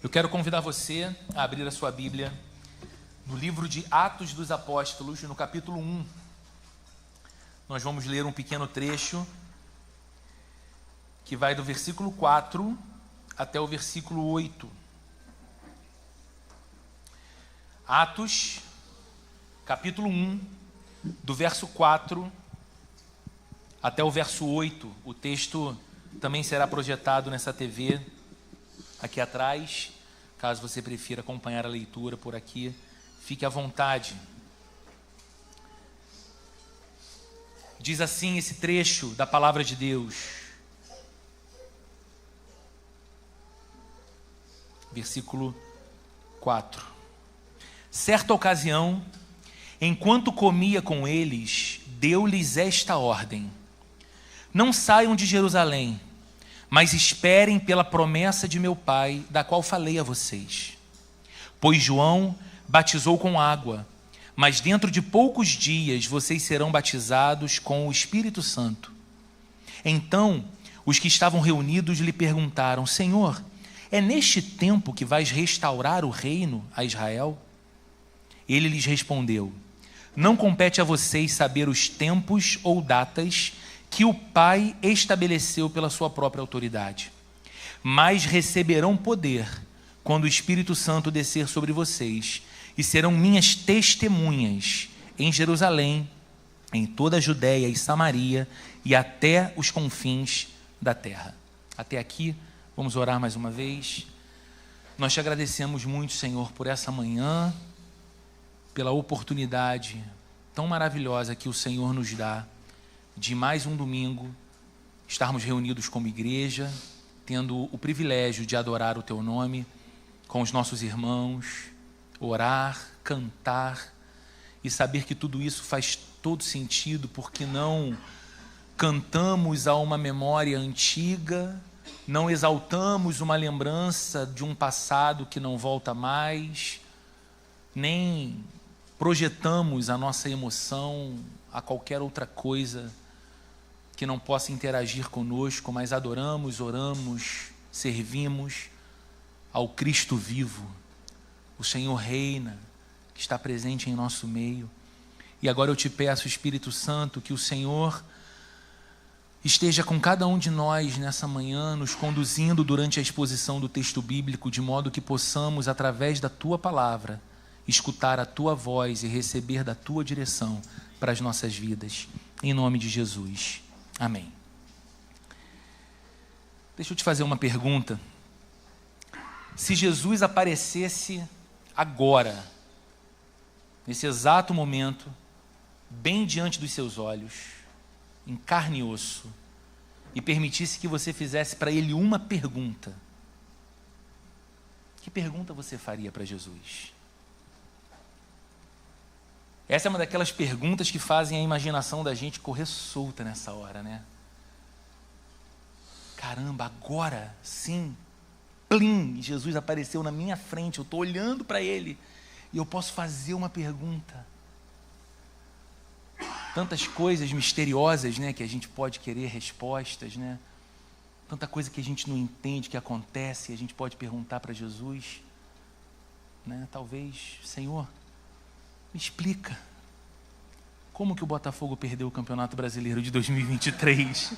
Eu quero convidar você a abrir a sua Bíblia no livro de Atos dos Apóstolos, no capítulo 1. Nós vamos ler um pequeno trecho que vai do versículo 4 até o versículo 8. Atos, capítulo 1, do verso 4 até o verso 8. O texto também será projetado nessa TV aqui atrás. Caso você prefira acompanhar a leitura por aqui, fique à vontade. Diz assim esse trecho da palavra de Deus. Versículo 4. Certa ocasião, enquanto comia com eles, deu-lhes esta ordem: não saiam de Jerusalém, mas esperem pela promessa de meu Pai, da qual falei a vocês. Pois João batizou com água, mas dentro de poucos dias vocês serão batizados com o Espírito Santo. Então, os que estavam reunidos lhe perguntaram: Senhor, é neste tempo que vais restaurar o reino a Israel? Ele lhes respondeu: não compete a vocês saber os tempos ou datas que o Pai estabeleceu pela sua própria autoridade, mas receberão poder quando o Espírito Santo descer sobre vocês, e serão minhas testemunhas em Jerusalém, em toda a Judéia e Samaria e até os confins da terra. Até aqui, vamos orar mais uma vez. Nós te agradecemos muito, Senhor, por essa manhã, pela oportunidade tão maravilhosa que o Senhor nos dá de mais um domingo estarmos reunidos como igreja, tendo o privilégio de adorar o Teu nome com os nossos irmãos, orar, cantar e saber que tudo isso faz todo sentido, porque não cantamos a uma memória antiga, não exaltamos uma lembrança de um passado que não volta mais, nem projetamos a nossa emoção a qualquer outra coisa que não possa interagir conosco, mas adoramos, oramos, servimos ao Cristo vivo. O Senhor reina, que está presente em nosso meio. E agora eu te peço, Espírito Santo, que o Senhor esteja com cada um de nós nessa manhã, nos conduzindo durante a exposição do texto bíblico, de modo que possamos, através da Tua palavra, escutar a Tua voz e receber da Tua direção para as nossas vidas. Em nome de Jesus. Amém. Deixa eu te fazer uma pergunta. Se Jesus aparecesse agora, nesse exato momento, bem diante dos seus olhos, em carne e osso, e permitisse que você fizesse para Ele uma pergunta, que pergunta você faria para Jesus? Essa é uma daquelas perguntas que fazem a imaginação da gente correr solta nessa hora, né? Caramba, agora sim, plim, Jesus apareceu na minha frente, eu estou olhando para Ele e eu posso fazer uma pergunta. Tantas coisas misteriosas, né, que a gente pode querer respostas, né? Tanta coisa que a gente não entende que acontece e a gente pode perguntar para Jesus, né? Talvez, Senhor, me explica, como que o Botafogo perdeu o Campeonato Brasileiro de 2023?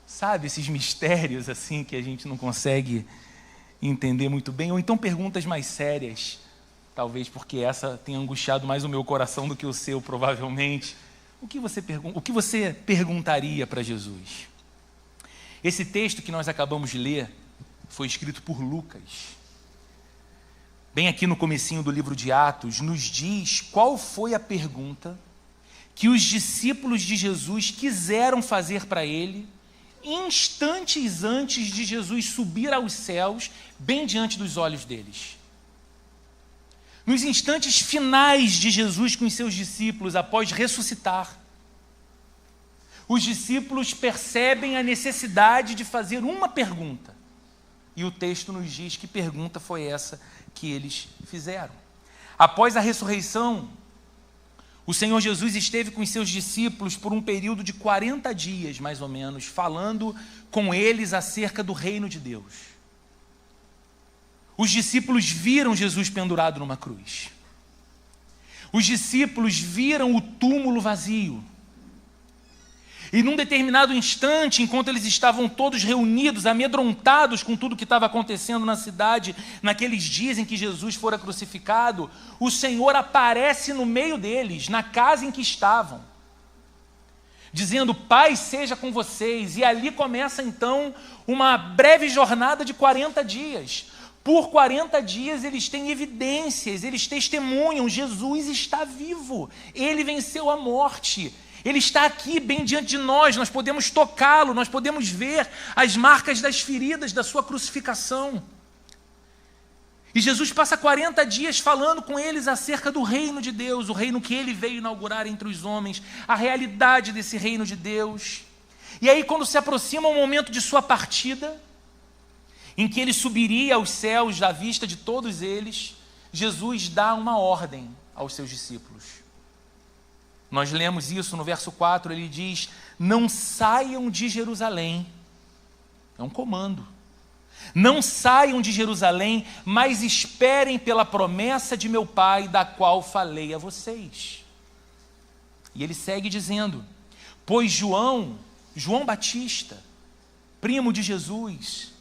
Sabe, esses mistérios assim que a gente não consegue entender muito bem, ou então perguntas mais sérias, talvez porque essa tenha angustiado mais o meu coração do que o seu, provavelmente. O que você perguntaria para Jesus? Esse texto que nós acabamos de ler foi escrito por Lucas. Bem aqui no comecinho do livro de Atos, nos diz qual foi a pergunta que os discípulos de Jesus quiseram fazer para Ele, instantes antes de Jesus subir aos céus, bem diante dos olhos deles. Nos instantes finais de Jesus com os seus discípulos, após ressuscitar, os discípulos percebem a necessidade de fazer uma pergunta. E o texto nos diz que pergunta foi essa que eles fizeram. Após a ressurreição, o Senhor Jesus esteve com os seus discípulos por um período de 40 dias, mais ou menos, falando com eles acerca do reino de Deus. os discípulos viram Jesus pendurado numa cruz. Os discípulos viram o túmulo vazio. E num determinado instante, enquanto eles estavam todos reunidos, amedrontados com tudo que estava acontecendo na cidade, naqueles dias em que Jesus fora crucificado, o Senhor aparece no meio deles, na casa em que estavam, dizendo: paz seja com vocês. E ali começa então uma breve jornada de 40 dias. Por 40 dias eles têm evidências, eles testemunham: Jesus está vivo, ele venceu a morte. Ele está aqui bem diante de nós, nós podemos tocá-lo, nós podemos ver as marcas das feridas da sua crucificação. E Jesus passa 40 dias falando com eles acerca do reino de Deus, o reino que ele veio inaugurar entre os homens, a realidade desse reino de Deus. E aí, quando se aproxima o momento de sua partida, em que ele subiria aos céus à vista de todos eles, Jesus dá uma ordem aos seus discípulos. Nós lemos isso no verso 4, ele diz: não saiam de Jerusalém. É um comando. Não saiam de Jerusalém, mas esperem pela promessa de meu Pai, da qual falei a vocês. E ele segue dizendo: pois João Batista, primo de Jesus,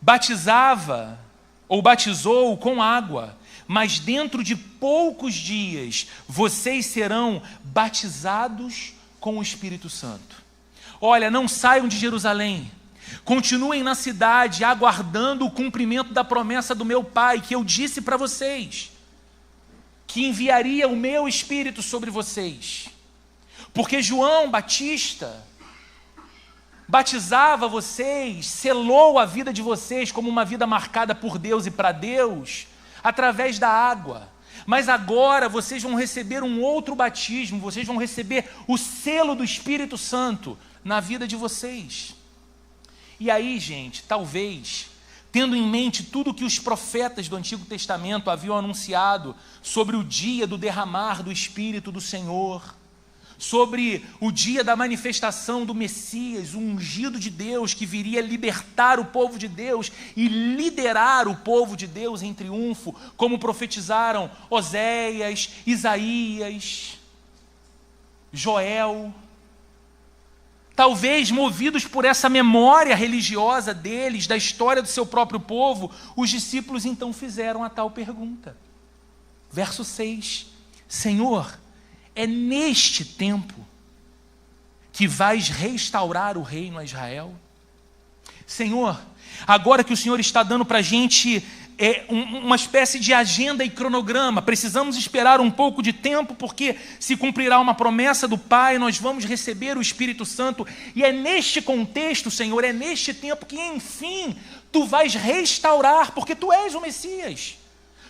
batizava ou batizou com água, mas dentro de poucos dias vocês serão batizados com o Espírito Santo. Olha, não saiam de Jerusalém, continuem na cidade aguardando o cumprimento da promessa do meu Pai, que eu disse para vocês, que enviaria o meu Espírito sobre vocês. Porque João Batista batizava vocês, selou a vida de vocês como uma vida marcada por Deus e para Deus, através da água. Mas agora vocês vão receber um outro batismo, vocês vão receber o selo do Espírito Santo na vida de vocês. E aí, gente, talvez, tendo em mente tudo que os profetas do Antigo Testamento haviam anunciado sobre o dia do derramar do Espírito do Senhor, sobre o dia da manifestação do Messias, o ungido de Deus que viria libertar o povo de Deus e liderar o povo de Deus em triunfo, como profetizaram Oséias, Isaías, Joel. Talvez movidos por essa memória religiosa deles, da história do seu próprio povo, os discípulos então fizeram a tal pergunta. Verso 6: Senhor, é neste tempo que vais restaurar o reino a Israel? Senhor, agora que o Senhor está dando para a gente uma espécie de agenda e cronograma, precisamos esperar um pouco de tempo, porque se cumprirá uma promessa do Pai, nós vamos receber o Espírito Santo, e é neste contexto, Senhor, é neste tempo que, enfim, Tu vais restaurar, porque Tu és o Messias,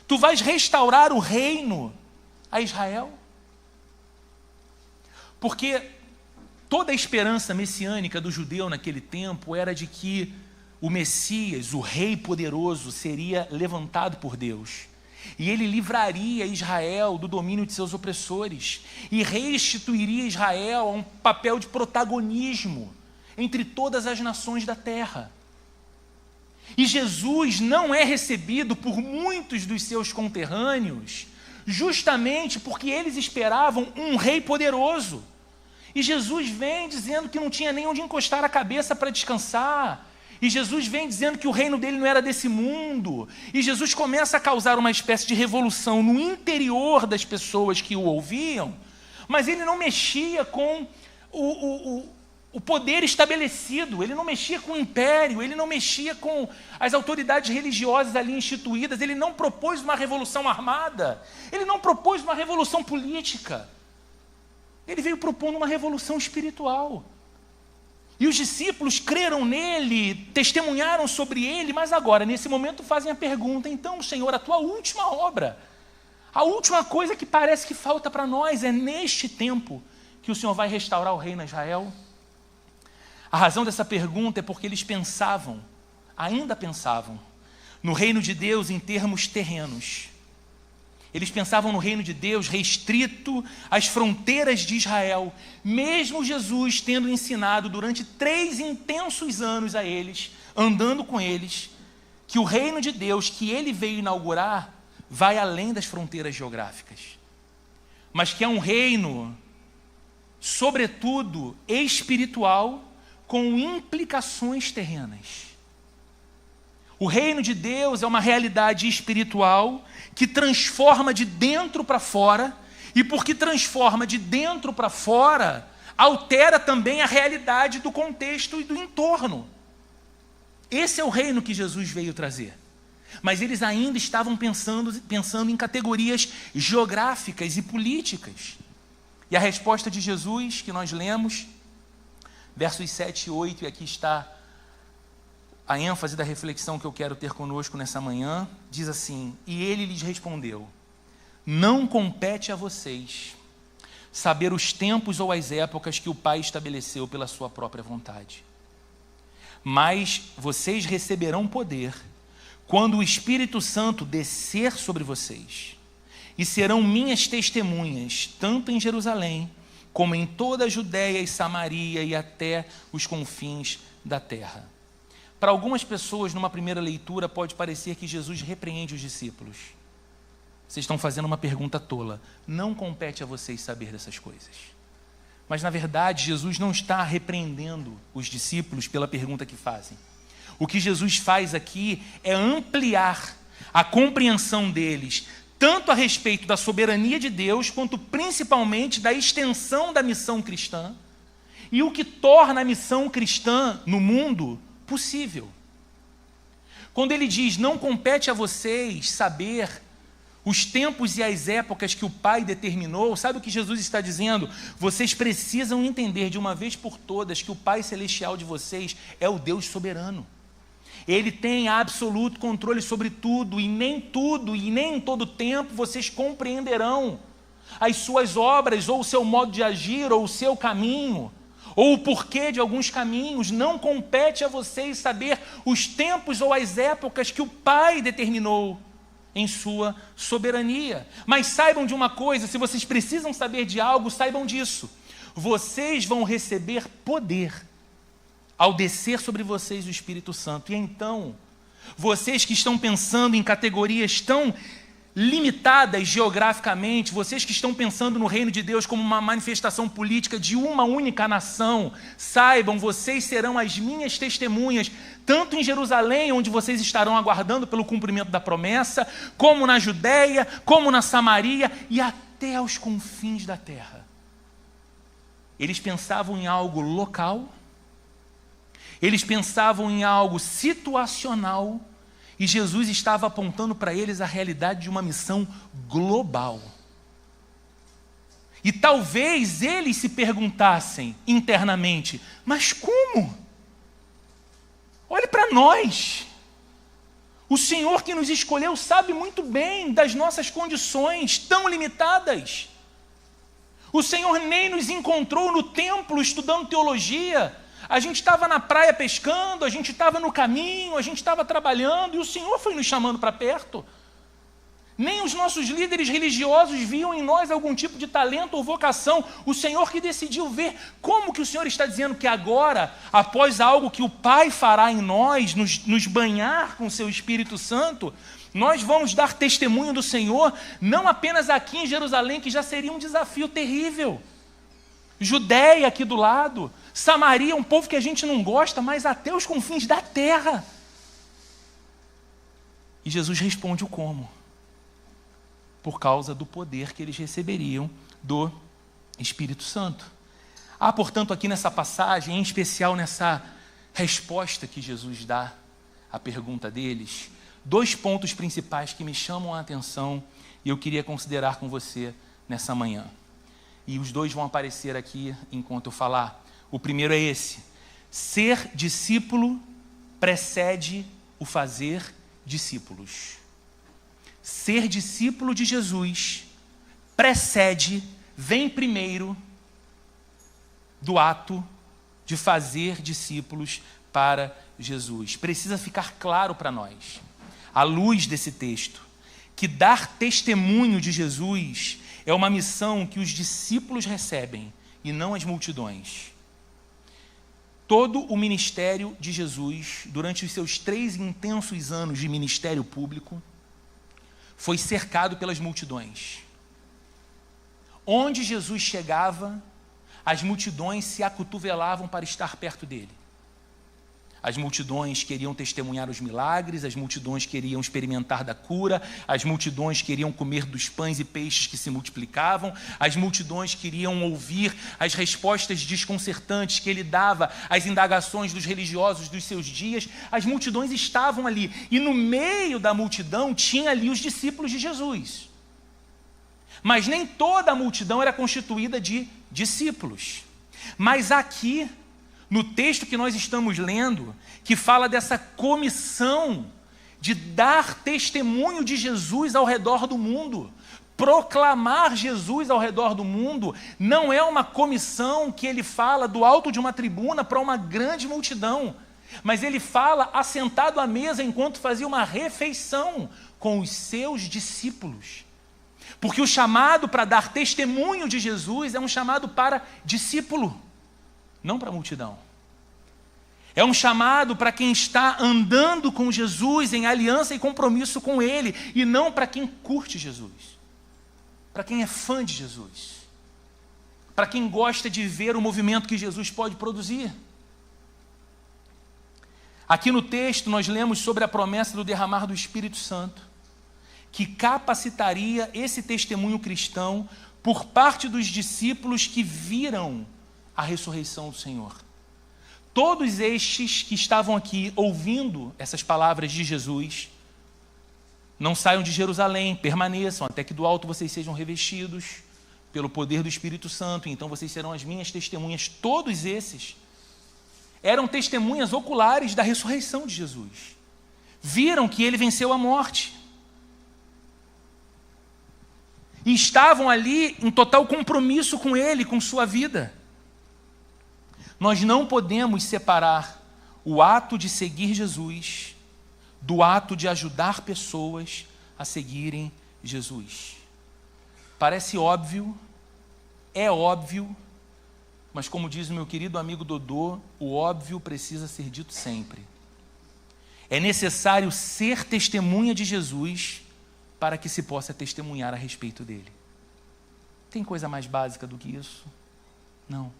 Tu vais restaurar o reino a Israel. Porque toda a esperança messiânica do judeu naquele tempo era de que o Messias, o Rei poderoso, seria levantado por Deus. E ele livraria Israel do domínio de seus opressores e restituiria Israel a um papel de protagonismo entre todas as nações da terra. E Jesus não é recebido por muitos dos seus conterrâneos justamente porque eles esperavam um rei poderoso. E Jesus vem dizendo que não tinha nem onde encostar a cabeça para descansar. E Jesus vem dizendo que o reino dele não era desse mundo. E Jesus começa a causar uma espécie de revolução no interior das pessoas que o ouviam, mas ele não mexia com o poder estabelecido, ele não mexia com o império, ele não mexia com as autoridades religiosas ali instituídas, ele não propôs uma revolução armada, ele não propôs uma revolução política. Ele veio propondo uma revolução espiritual. E os discípulos creram nele, testemunharam sobre ele, mas agora, nesse momento, fazem a pergunta: então, Senhor, a tua última obra, a última coisa que parece que falta para nós, é neste tempo que o Senhor vai restaurar o reino a Israel? A razão dessa pergunta é porque eles pensavam, ainda pensavam, no reino de Deus em termos terrenos. Eles pensavam no reino de Deus restrito às fronteiras de Israel, mesmo Jesus tendo ensinado durante 3 intensos anos a eles, andando com eles, que o reino de Deus que ele veio inaugurar vai além das fronteiras geográficas, mas que é um reino, sobretudo, espiritual, com implicações terrenas. O reino de Deus é uma realidade espiritual que transforma de dentro para fora, e porque transforma de dentro para fora, altera também a realidade do contexto e do entorno. Esse é o reino que Jesus veio trazer. Mas eles ainda estavam pensando em categorias geográficas e políticas. E a resposta de Jesus, que nós lemos, versos 7 e 8, e aqui está a ênfase da reflexão que eu quero ter conosco nessa manhã, diz assim: e ele lhes respondeu: não compete a vocês saber os tempos ou as épocas que o Pai estabeleceu pela sua própria vontade. Mas vocês receberão poder quando o Espírito Santo descer sobre vocês, e serão minhas testemunhas, tanto em Jerusalém, como em toda a Judéia e Samaria e até os confins da terra. Para algumas pessoas, numa primeira leitura, pode parecer que Jesus repreende os discípulos. Vocês estão fazendo uma pergunta tola. Não compete a vocês saber dessas coisas. Mas, na verdade, Jesus não está repreendendo os discípulos pela pergunta que fazem. O que Jesus faz aqui é ampliar a compreensão deles, tanto a respeito da soberania de Deus, quanto principalmente da extensão da missão cristã, e o que torna a missão cristã no mundo possível. Quando ele diz, não compete a vocês saber os tempos e as épocas que o Pai determinou, sabe o que Jesus está dizendo? Vocês precisam entender de uma vez por todas que o Pai Celestial de vocês é o Deus soberano. Ele tem absoluto controle sobre tudo, e nem em todo tempo vocês compreenderão as suas obras, ou o seu modo de agir, ou o seu caminho, ou o porquê de alguns caminhos. Não compete a vocês saber os tempos ou as épocas que o Pai determinou em sua soberania. Mas saibam de uma coisa, se vocês precisam saber de algo, saibam disso: vocês vão receber poder ao descer sobre vocês o Espírito Santo. E então, vocês que estão pensando em categorias tão limitadas geograficamente, vocês que estão pensando no reino de Deus como uma manifestação política de uma única nação, saibam, vocês serão as minhas testemunhas, tanto em Jerusalém, onde vocês estarão aguardando pelo cumprimento da promessa, como na Judéia, como na Samaria e até aos confins da terra. Eles pensavam em algo local, eles pensavam em algo situacional, e Jesus estava apontando para eles a realidade de uma missão global. E talvez eles se perguntassem internamente: mas como? Olhe para nós. O Senhor que nos escolheu sabe muito bem das nossas condições tão limitadas. O Senhor nem nos encontrou no templo estudando teologia. A gente estava na praia pescando, a gente estava no caminho, a gente estava trabalhando, e o Senhor foi nos chamando para perto. Nem os nossos líderes religiosos viam em nós algum tipo de talento ou vocação. O Senhor que decidiu ver. Como que o Senhor está dizendo que agora, após algo que o Pai fará em nós, nos banhar com o seu Espírito Santo, nós vamos dar testemunho do Senhor, não apenas aqui em Jerusalém, que já seria um desafio terrível. Judéia aqui do lado, Samaria, um povo que a gente não gosta, mas até os confins da terra. E Jesus responde o como. Por causa do poder que eles receberiam do Espírito Santo. Há, portanto, aqui nessa passagem, em especial nessa resposta que Jesus dá à pergunta deles, 2 pontos principais que me chamam a atenção e eu queria considerar com você nessa manhã. E os 2 vão aparecer aqui enquanto eu falar. O primeiro é esse: ser discípulo precede o fazer discípulos. Ser discípulo de Jesus precede, vem primeiro do ato de fazer discípulos para Jesus. Precisa ficar claro para nós, à luz desse texto, que dar testemunho de Jesus é uma missão que os discípulos recebem e não as multidões. Todo o ministério de Jesus, durante os seus 3 intensos anos de ministério público, foi cercado pelas multidões. Onde Jesus chegava, as multidões se acotovelavam para estar perto dele. As multidões queriam testemunhar os milagres, as multidões queriam experimentar da cura, as multidões queriam comer dos pães e peixes que se multiplicavam, as multidões queriam ouvir as respostas desconcertantes que ele dava às indagações dos religiosos dos seus dias. As multidões estavam ali, e no meio da multidão tinha ali os discípulos de Jesus. Mas nem toda a multidão era constituída de discípulos. Mas aqui, no texto que nós estamos lendo, que fala dessa comissão de dar testemunho de Jesus ao redor do mundo, proclamar Jesus ao redor do mundo, não é uma comissão que ele fala do alto de uma tribuna para uma grande multidão, mas ele fala assentado à mesa enquanto fazia uma refeição com os seus discípulos. Porque o chamado para dar testemunho de Jesus é um chamado para discípulo, não para a multidão. É um chamado para quem está andando com Jesus em aliança e compromisso com Ele, e não para quem curte Jesus, para quem é fã de Jesus, para quem gosta de ver o movimento que Jesus pode produzir. Aqui no texto nós lemos sobre a promessa do derramar do Espírito Santo, que capacitaria esse testemunho cristão por parte dos discípulos que viram a ressurreição do Senhor. Todos estes que estavam aqui ouvindo essas palavras de Jesus, não saiam de Jerusalém, permaneçam até que do alto vocês sejam revestidos pelo poder do Espírito Santo, e então vocês serão as minhas testemunhas. Todos esses eram testemunhas oculares da ressurreição de Jesus. Viram que ele venceu a morte. E estavam ali em total compromisso com ele, com sua vida. Nós não podemos separar o ato de seguir Jesus do ato de ajudar pessoas a seguirem Jesus. Parece óbvio, é óbvio, mas como diz o meu querido amigo Dodô, o óbvio precisa ser dito sempre. É necessário ser testemunha de Jesus para que se possa testemunhar a respeito dele. Tem coisa mais básica do que isso? Não.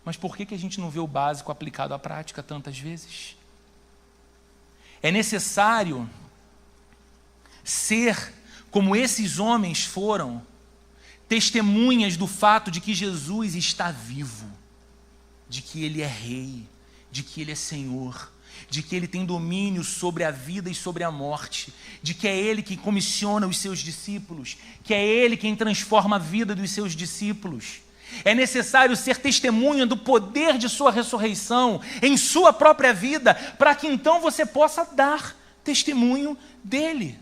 Mas por que a gente não vê o básico aplicado à prática tantas vezes? É necessário ser, como esses homens foram, testemunhas do fato de que Jesus está vivo, de que Ele é Rei, de que Ele é Senhor, de que Ele tem domínio sobre a vida e sobre a morte, de que é Ele quem comissiona os seus discípulos, que é Ele quem transforma a vida dos seus discípulos. É necessário ser testemunha do poder de sua ressurreição em sua própria vida, para que então você possa dar testemunho dele.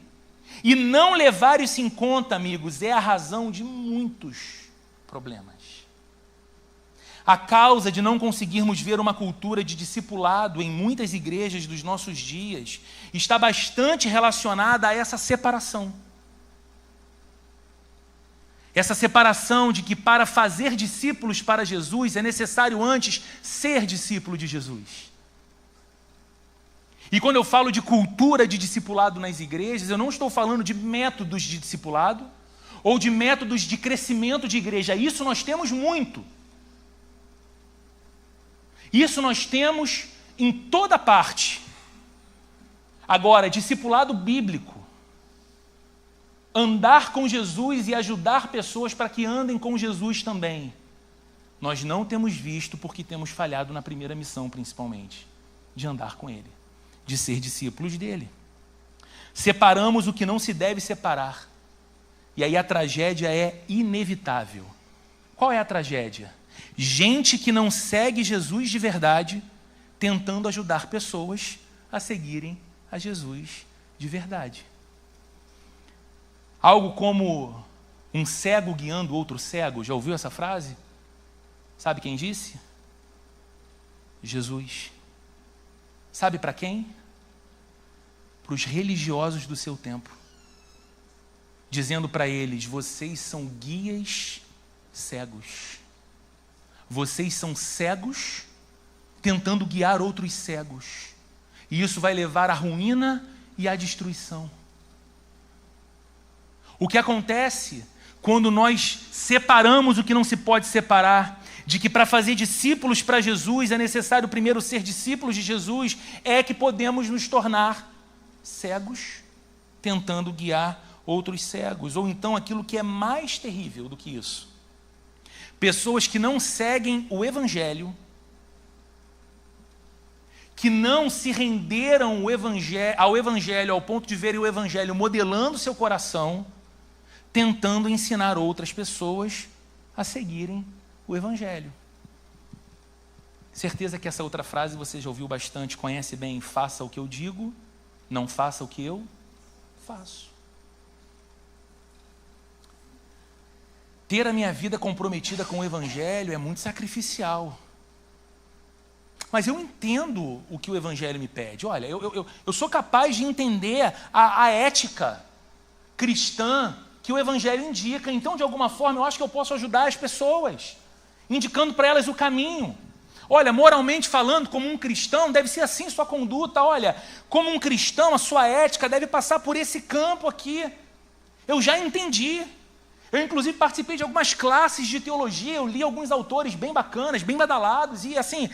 E não levar isso em conta, amigos, é a razão de muitos problemas. A causa de não conseguirmos ver uma cultura de discipulado em muitas igrejas dos nossos dias está bastante relacionada a essa separação. Essa separação de que para fazer discípulos para Jesus é necessário antes ser discípulo de Jesus. E quando eu falo de cultura de discipulado nas igrejas, eu não estou falando de métodos de discipulado ou de métodos de crescimento de igreja. Isso nós temos muito. Isso nós temos em toda parte. Agora, discipulado bíblico, andar com Jesus e ajudar pessoas para que andem com Jesus também, nós não temos visto porque temos falhado na primeira missão, principalmente, de andar com Ele, de ser discípulos dEle. Separamos o que não se deve separar, e aí a tragédia é inevitável. Qual é a tragédia? Gente que não segue Jesus de verdade, tentando ajudar pessoas a seguirem a Jesus de verdade. Algo como um cego guiando outro cego. Já ouviu essa frase? Sabe quem disse? Jesus. Sabe para quem? Para os religiosos do seu tempo. Dizendo para eles: vocês são guias cegos. Vocês são cegos tentando guiar outros cegos. E isso vai levar à ruína e à destruição. O que acontece quando nós separamos o que não se pode separar, de que para fazer discípulos para Jesus é necessário primeiro ser discípulos de Jesus, é que podemos nos tornar cegos, tentando guiar outros cegos. Ou então aquilo que é mais terrível do que isso. Pessoas que não seguem o Evangelho, que não se renderam ao Evangelho ao ponto de verem o Evangelho modelando seu coração, tentando ensinar outras pessoas a seguirem o Evangelho. Certeza que essa outra frase você já ouviu bastante, conhece bem: faça o que eu digo, não faça o que eu faço. Ter a minha vida comprometida com o Evangelho é muito sacrificial. Mas eu entendo o que o Evangelho me pede. Olha, eu sou capaz de entender a ética cristã que o Evangelho indica. Então, de alguma forma, eu acho que eu posso ajudar as pessoas, indicando para elas o caminho. Olha, moralmente falando, como um cristão, deve ser assim sua conduta. Olha, como um cristão, a sua ética deve passar por esse campo aqui. Eu já entendi. Eu, inclusive, participei de algumas classes de teologia, eu li alguns autores bem bacanas, bem badalados, e assim,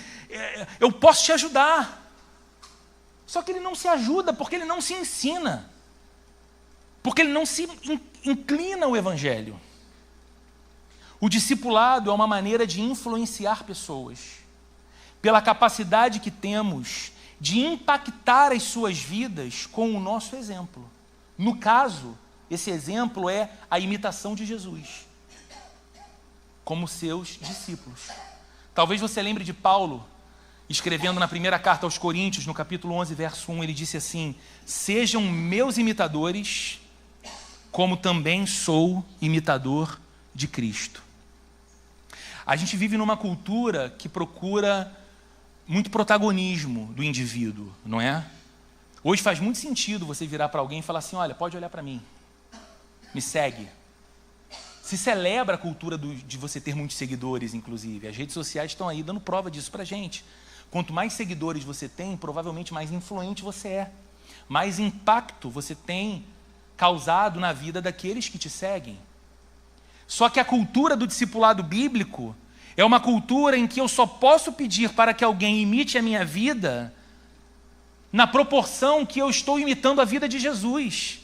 eu posso te ajudar. Só que ele não se ajuda porque ele não se ensina, porque ele não se inclina ao Evangelho. O discipulado é uma maneira de influenciar pessoas, pela capacidade que temos de impactar as suas vidas com o nosso exemplo. No caso, esse exemplo é a imitação de Jesus, como seus discípulos. Talvez você lembre de Paulo, escrevendo na primeira carta aos Coríntios, no capítulo 11, verso 1, ele disse assim: sejam meus imitadores, como também sou imitador de Cristo. A gente vive numa cultura que procura muito protagonismo do indivíduo, não é? Hoje faz muito sentido você virar para alguém e falar assim: olha, pode olhar para mim, me segue. Se celebra a cultura de você ter muitos seguidores, inclusive. As redes sociais estão aí dando prova disso para a gente. Quanto mais seguidores você tem, provavelmente mais influente você é. Mais impacto você tem causado na vida daqueles que te seguem. Só que a cultura do discipulado bíblico é uma cultura em que eu só posso pedir para que alguém imite a minha vida na proporção que eu estou imitando a vida de Jesus.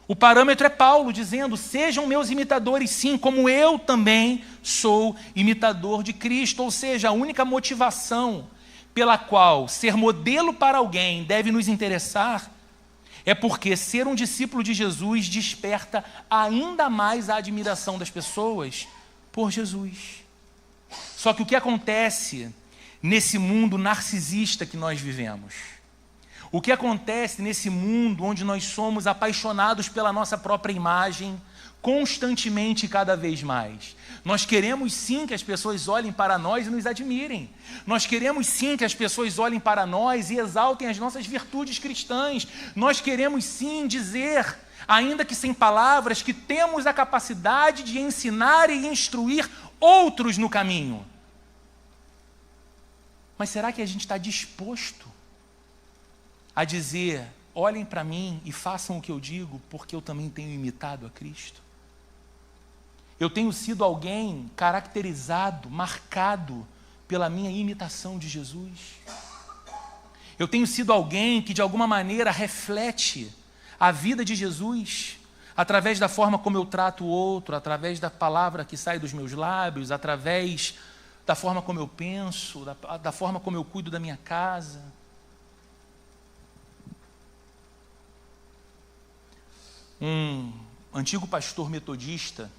O parâmetro é Paulo dizendo: sejam meus imitadores, sim, como eu também sou imitador de Cristo. Ou seja, a única motivação pela qual ser modelo para alguém deve nos interessar é porque ser um discípulo de Jesus desperta ainda mais a admiração das pessoas por Jesus. Só que o que acontece nesse mundo narcisista que nós vivemos? O que acontece nesse mundo onde nós somos apaixonados pela nossa própria imagem, constantemente e cada vez mais? Nós queremos sim que as pessoas olhem para nós e nos admirem. Nós queremos sim que as pessoas olhem para nós e exaltem as nossas virtudes cristãs. Nós queremos sim dizer, ainda que sem palavras, que temos a capacidade de ensinar e instruir outros no caminho. Mas será que a gente está disposto a dizer: olhem para mim e façam o que eu digo, porque eu também tenho imitado a Cristo? Eu tenho sido alguém caracterizado, marcado pela minha imitação de Jesus. Eu tenho sido alguém que de alguma maneira reflete a vida de Jesus, através da forma como eu trato o outro, através da palavra que sai dos meus lábios, através da forma como eu penso, da forma como eu cuido da minha casa. Um antigo pastor metodista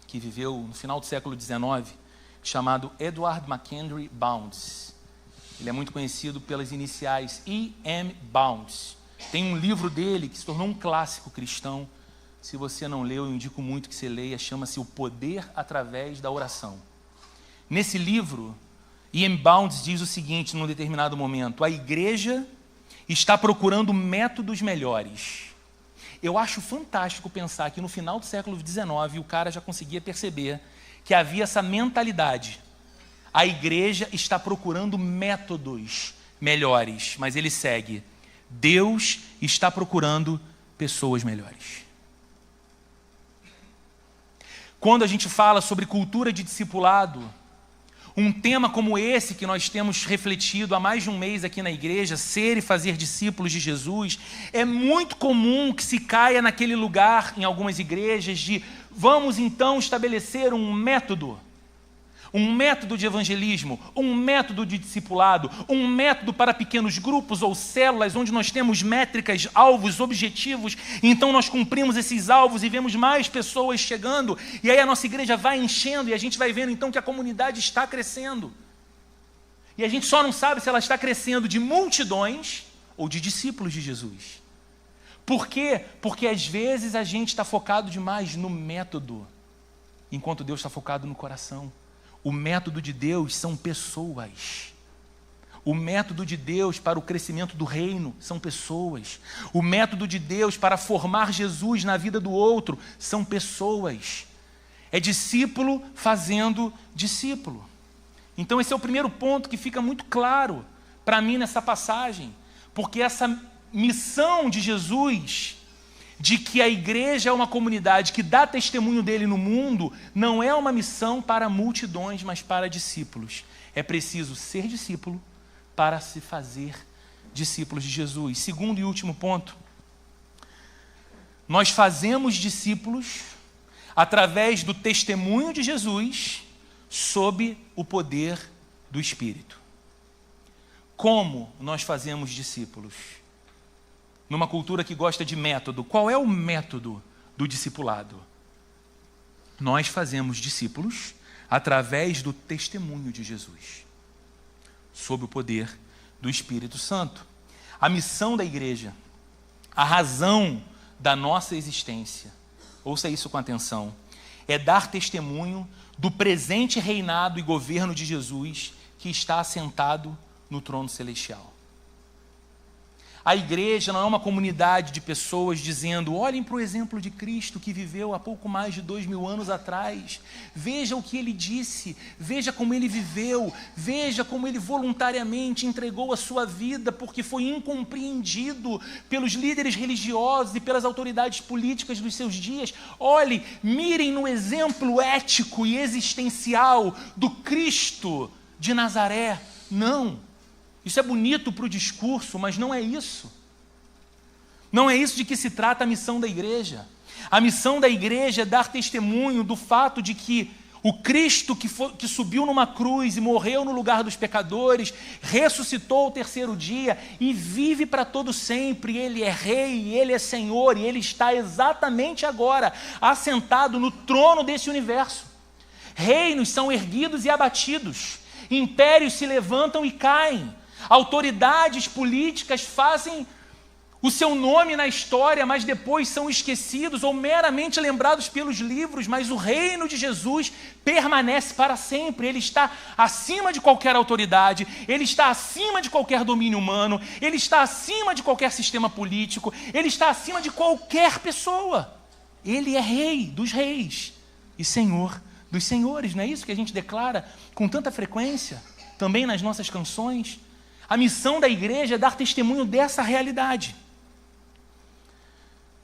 que viveu no final do século XIX, chamado Edward McHenry Bounds. Ele é muito conhecido pelas iniciais E.M. Bounds. Tem um livro dele que se tornou um clássico cristão. Se você não leu, eu indico muito que você leia. Chama-se O Poder através da Oração. Nesse livro, E.M. Bounds diz o seguinte, num determinado momento: a igreja está procurando métodos melhores. Eu acho fantástico pensar que no final do século XIX o cara já conseguia perceber que havia essa mentalidade. A igreja está procurando métodos melhores, mas ele segue: Deus está procurando pessoas melhores. Quando a gente fala sobre cultura de discipulado, um tema como esse que nós temos refletido há mais de um mês aqui na igreja, ser e fazer discípulos de Jesus, é muito comum que se caia naquele lugar em algumas igrejas de vamos então estabelecer um método de evangelismo, um método de discipulado, um método para pequenos grupos ou células, onde nós temos métricas, alvos, objetivos, e então nós cumprimos esses alvos e vemos mais pessoas chegando, e aí a nossa igreja vai enchendo, e a gente vai vendo então que a comunidade está crescendo. E a gente só não sabe se ela está crescendo de multidões ou de discípulos de Jesus. Por quê? Porque às vezes a gente está focado demais no método, enquanto Deus está focado no coração. O método de Deus são pessoas. O método de Deus para o crescimento do reino são pessoas. O método de Deus para formar Jesus na vida do outro são pessoas. É discípulo fazendo discípulo. Então esse é o primeiro ponto que fica muito claro para mim nessa passagem. Porque essa missão de Jesus, de que a igreja é uma comunidade que dá testemunho dele no mundo, não é uma missão para multidões, mas para discípulos. É preciso ser discípulo para se fazer discípulos de Jesus. Segundo e último ponto, nós fazemos discípulos através do testemunho de Jesus sob o poder do Espírito. Como nós fazemos discípulos? Numa cultura que gosta de método, qual é o método do discipulado? Nós fazemos discípulos através do testemunho de Jesus, sob o poder do Espírito Santo. A missão da igreja, a razão da nossa existência, ouça isso com atenção, é dar testemunho do presente reinado e governo de Jesus que está assentado no trono celestial. A igreja não é uma comunidade de pessoas dizendo, olhem para o exemplo de Cristo que viveu há pouco mais de 2000 anos atrás. Veja o que ele disse, veja como ele viveu, veja como ele voluntariamente entregou a sua vida porque foi incompreendido pelos líderes religiosos e pelas autoridades políticas dos seus dias. Olhe, mirem no exemplo ético e existencial do Cristo de Nazaré. Não. Isso é bonito para o discurso, mas não é isso. Não é isso de que se trata a missão da igreja. A missão da igreja é dar testemunho do fato de que o Cristo que subiu numa cruz e morreu no lugar dos pecadores, ressuscitou ao terceiro dia e vive para todo sempre. Ele é rei, ele é senhor e ele está exatamente agora assentado no trono desse universo. Reinos são erguidos e abatidos. Impérios se levantam e caem. Autoridades políticas fazem o seu nome na história, mas depois são esquecidos ou meramente lembrados pelos livros, mas o reino de Jesus permanece para sempre. Ele está acima de qualquer autoridade, ele está acima de qualquer domínio humano, ele está acima de qualquer sistema político, ele está acima de qualquer pessoa. Ele é rei dos reis e senhor dos senhores. Não é isso que a gente declara com tanta frequência, também nas nossas canções? A missão da igreja é dar testemunho dessa realidade.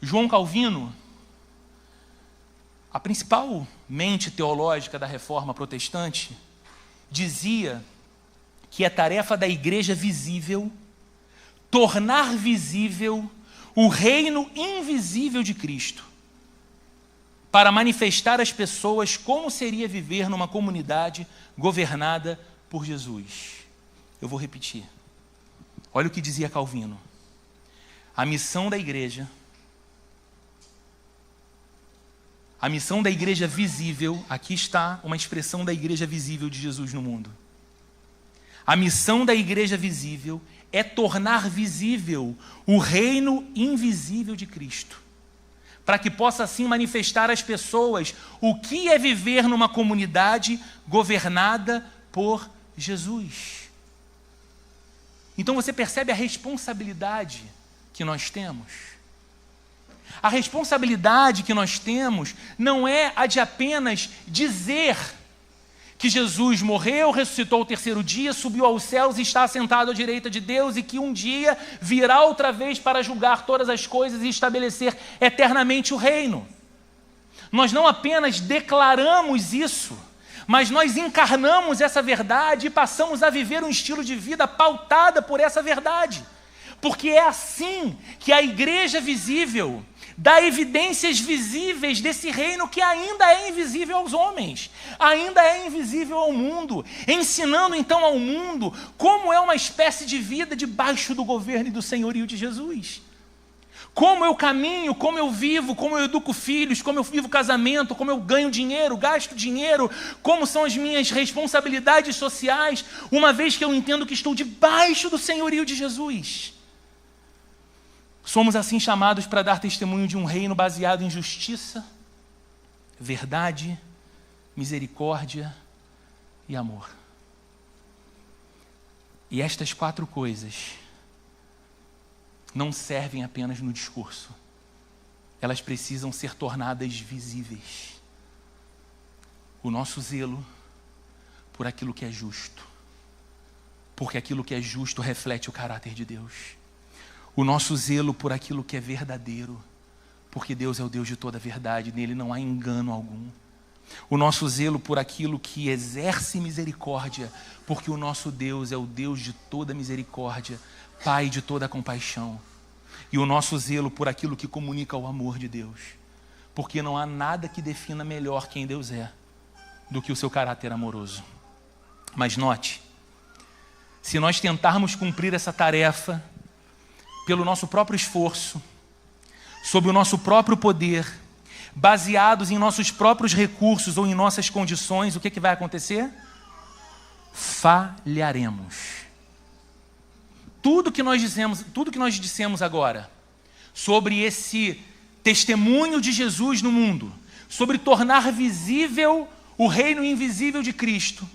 João Calvino, a principal mente teológica da reforma protestante, dizia que é tarefa da igreja visível tornar visível o reino invisível de Cristo, para manifestar às pessoas como seria viver numa comunidade governada por Jesus. Eu vou repetir. Olha o que dizia Calvino. A missão da igreja visível, aqui está uma expressão da igreja visível de Jesus no mundo. A missão da igreja visível é tornar visível o reino invisível de Cristo, para que possa assim manifestar às pessoas o que é viver numa comunidade governada por Jesus. Então você percebe a responsabilidade que nós temos? A responsabilidade que nós temos não é a de apenas dizer que Jesus morreu, ressuscitou ao terceiro dia, subiu aos céus e está assentado à direita de Deus e que um dia virá outra vez para julgar todas as coisas e estabelecer eternamente o reino. Nós não apenas declaramos isso, mas nós encarnamos essa verdade e passamos a viver um estilo de vida pautada por essa verdade. Porque é assim que a igreja visível dá evidências visíveis desse reino que ainda é invisível aos homens, ainda é invisível ao mundo, ensinando então ao mundo como é uma espécie de vida debaixo do governo e do senhorio de Jesus. Como eu caminho, como eu vivo, como eu educo filhos, como eu vivo casamento, como eu ganho dinheiro, gasto dinheiro, como são as minhas responsabilidades sociais, uma vez que eu entendo que estou debaixo do senhorio de Jesus. Somos assim chamados para dar testemunho de um reino baseado em justiça, verdade, misericórdia e amor. E estas 4 coisas não servem apenas no discurso. Elas precisam ser tornadas visíveis. O nosso zelo por aquilo que é justo, porque aquilo que é justo reflete o caráter de Deus. O nosso zelo por aquilo que é verdadeiro, porque Deus é o Deus de toda verdade, nele não há engano algum. O nosso zelo por aquilo que exerce misericórdia, porque o nosso Deus é o Deus de toda misericórdia, Pai de toda compaixão. E o nosso zelo por aquilo que comunica o amor de Deus, porque não há nada que defina melhor quem Deus é do que o seu caráter amoroso. Mas note, se nós tentarmos cumprir essa tarefa pelo nosso próprio esforço, sob o nosso próprio poder, baseados em nossos próprios recursos ou em nossas condições, o que vai acontecer? Falharemos. Tudo que nós dissemos agora sobre esse testemunho de Jesus no mundo, sobre tornar visível o reino invisível de Cristo,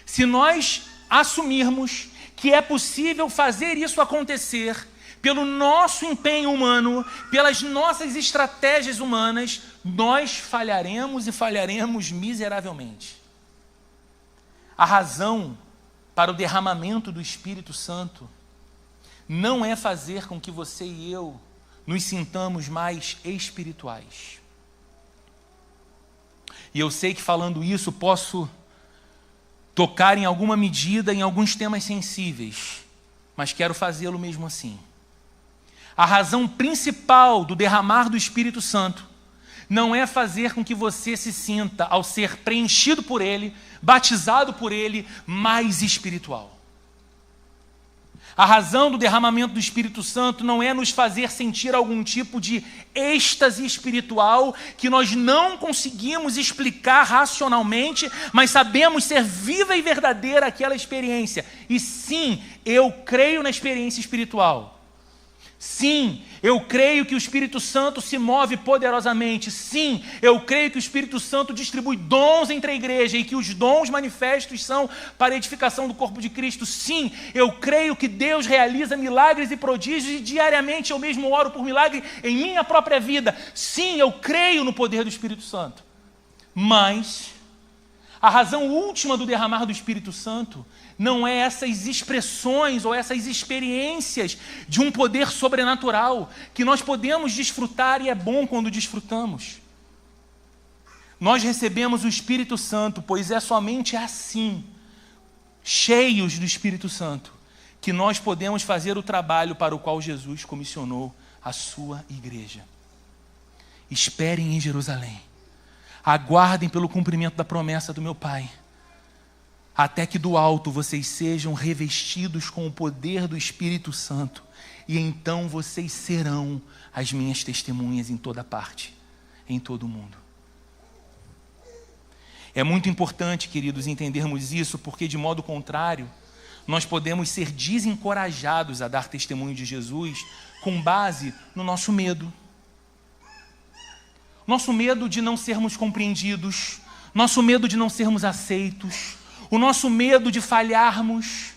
se nós assumirmos que é possível fazer isso acontecer pelo nosso empenho humano, pelas nossas estratégias humanas, nós falharemos e falharemos miseravelmente. A razão para o derramamento do Espírito Santo não é fazer com que você e eu nos sintamos mais espirituais. E eu sei que falando isso posso tocar em alguma medida em alguns temas sensíveis, mas quero fazê-lo mesmo assim. A razão principal do derramar do Espírito Santo não é fazer com que você se sinta, ao ser preenchido por Ele, batizado por Ele, mais espiritual. A razão do derramamento do Espírito Santo não é nos fazer sentir algum tipo de êxtase espiritual que nós não conseguimos explicar racionalmente, mas sabemos ser viva e verdadeira aquela experiência. E sim, eu creio na experiência espiritual. Sim, eu creio que o Espírito Santo se move poderosamente. Sim, eu creio que o Espírito Santo distribui dons entre a igreja e que os dons manifestos são para a edificação do corpo de Cristo. Sim, eu creio que Deus realiza milagres e prodígios e diariamente eu mesmo oro por milagre em minha própria vida. Sim, eu creio no poder do Espírito Santo. Mas a razão última do derramar do Espírito Santo não é essas expressões ou essas experiências de um poder sobrenatural que nós podemos desfrutar e é bom quando desfrutamos. Nós recebemos o Espírito Santo, pois é somente assim, cheios do Espírito Santo, que nós podemos fazer o trabalho para o qual Jesus comissionou a sua igreja. Esperem em Jerusalém, aguardem pelo cumprimento da promessa do meu Pai, até que do alto vocês sejam revestidos com o poder do Espírito Santo, e então vocês serão as minhas testemunhas em toda parte, em todo o mundo. É muito importante, queridos, entendermos isso, porque de modo contrário, nós podemos ser desencorajados a dar testemunho de Jesus com base no nosso medo. Nosso medo de não sermos compreendidos, nosso medo de não sermos aceitos, o nosso medo de falharmos.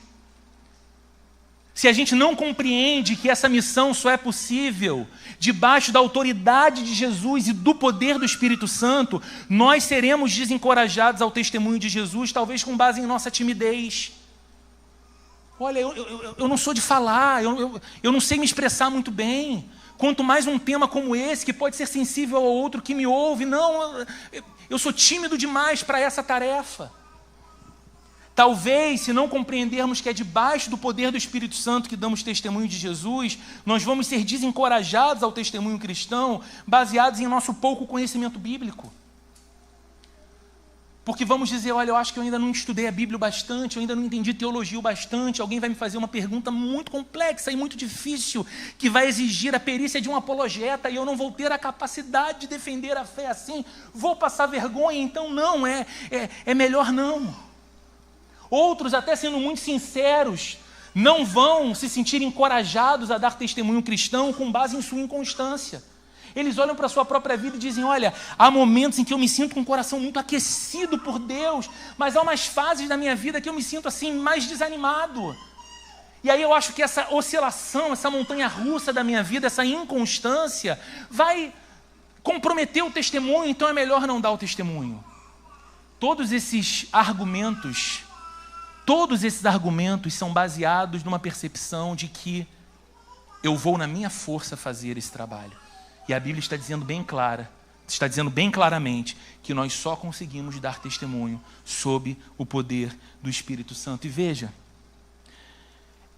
se a gente não compreende que essa missão só é possível debaixo da autoridade de Jesus e do poder do Espírito Santo, nós seremos desencorajados ao testemunho de Jesus, talvez com base em nossa timidez. Olha, eu não sou de falar, eu não sei me expressar muito bem. Quanto mais um tema como esse, que pode ser sensível ao outro que me ouve. Não, eu sou tímido demais para essa tarefa. Talvez, se não compreendermos que é debaixo do poder do Espírito Santo que damos testemunho de Jesus, nós vamos ser desencorajados ao testemunho cristão, baseados em nosso pouco conhecimento bíblico. Porque vamos dizer, olha, eu acho que eu ainda não estudei a Bíblia bastante, eu ainda não entendi teologia o bastante, alguém vai me fazer uma pergunta muito complexa e muito difícil, que vai exigir a perícia de um apologeta, e eu não vou ter a capacidade de defender a fé assim, vou passar vergonha, então não, é melhor não. Outros, até sendo muito sinceros, não vão se sentir encorajados a dar testemunho cristão com base em sua inconstância. Eles olham para a sua própria vida e dizem, olha, há momentos em que eu me sinto com o coração muito aquecido por Deus, mas há umas fases da minha vida que eu me sinto assim mais desanimado. E aí eu acho que essa oscilação, essa montanha-russa da minha vida, essa inconstância, vai comprometer o testemunho, então é melhor não dar o testemunho. Todos esses argumentos são baseados numa percepção de que eu vou na minha força fazer esse trabalho. E a Bíblia está dizendo bem claramente que nós só conseguimos dar testemunho sob o poder do Espírito Santo. E veja,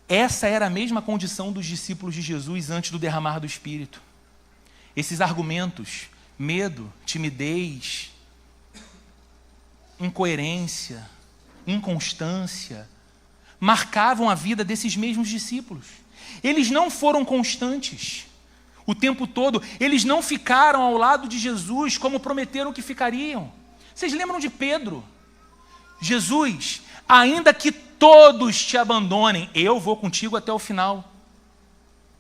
essa era a mesma condição dos discípulos de Jesus antes do derramar do Espírito. Esses argumentos, medo, timidez, incoerência, inconstância, marcavam a vida desses mesmos discípulos. Eles não foram constantes o tempo todo, eles não ficaram ao lado de Jesus como prometeram que ficariam. Vocês lembram de Pedro? Jesus, ainda que todos te abandonem, eu vou contigo até o final.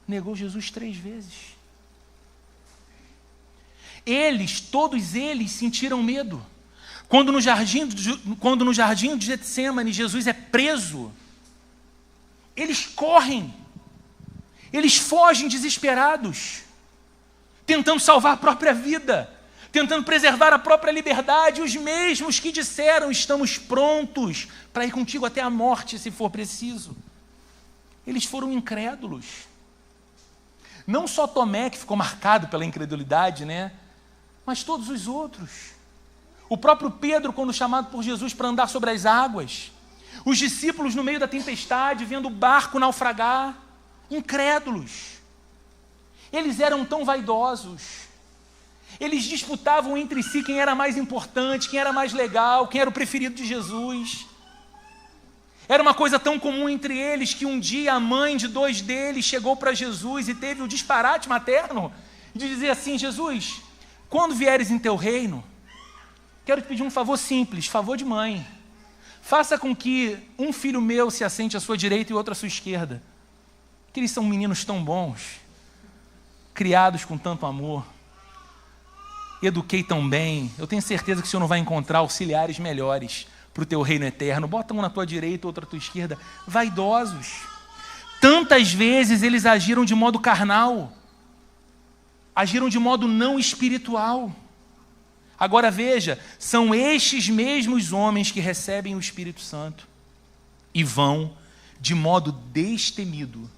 Negou Jesus 3 vezes. Todos eles sentiram medo. Quando no jardim de Getsêmani Jesus é preso, eles correm, eles fogem desesperados, tentando salvar a própria vida, tentando preservar a própria liberdade, os mesmos que disseram, estamos prontos para ir contigo até a morte, se for preciso. Eles foram incrédulos. Não só Tomé, que ficou marcado pela incredulidade, né? Mas todos os outros. O próprio Pedro, quando chamado por Jesus para andar sobre as águas. Os discípulos no meio da tempestade, vendo o barco naufragar. Incrédulos. Eles eram tão vaidosos. Eles disputavam entre si quem era mais importante, quem era mais legal, quem era o preferido de Jesus. Era uma coisa tão comum entre eles que um dia a mãe de 2 deles chegou para Jesus e teve o disparate materno de dizer assim, Jesus, quando vieres em teu reino, quero te pedir um favor simples, favor de mãe. Faça com que um filho meu se assente à sua direita e outro à sua esquerda. Que eles são meninos tão bons, criados com tanto amor, eduquei tão bem, eu tenho certeza que o Senhor não vai encontrar auxiliares melhores para o teu reino eterno. Bota um na tua direita, outro à tua esquerda. Vaidosos. Tantas vezes eles agiram de modo carnal, agiram de modo não espiritual. Agora veja, são estes mesmos homens que recebem o Espírito Santo e vão de modo destemido.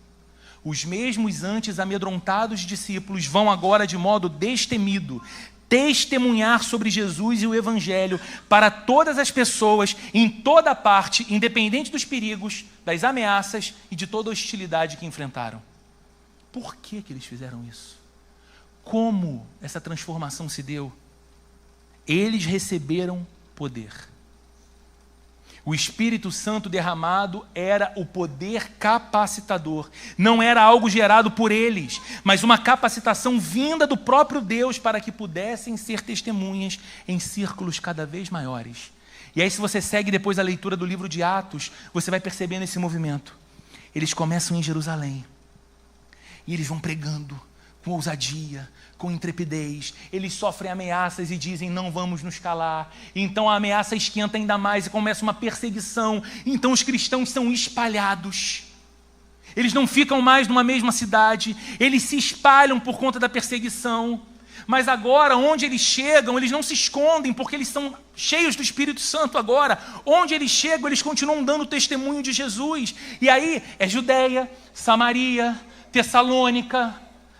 Os mesmos antes amedrontados discípulos vão agora de modo destemido testemunhar sobre Jesus e o Evangelho para todas as pessoas, em toda parte, independente dos perigos, das ameaças e de toda a hostilidade que enfrentaram. Por que eles fizeram isso? Como essa transformação se deu? Eles receberam poder. O Espírito Santo derramado era o poder capacitador. Não era algo gerado por eles, mas uma capacitação vinda do próprio Deus para que pudessem ser testemunhas em círculos cada vez maiores. E aí, se você segue depois a leitura do livro de Atos, você vai percebendo esse movimento. Eles começam em Jerusalém e eles vão pregando com ousadia, com intrepidez. Eles sofrem ameaças e dizem, não vamos nos calar. Então a ameaça esquenta ainda mais e começa uma perseguição. Então os cristãos são espalhados. Eles não ficam mais numa mesma cidade, eles se espalham por conta da perseguição. Mas agora, onde eles chegam, eles não se escondem, porque eles são cheios do Espírito Santo agora. Onde eles chegam, eles continuam dando testemunho de Jesus. E aí é Judeia, Samaria, Tessalônica,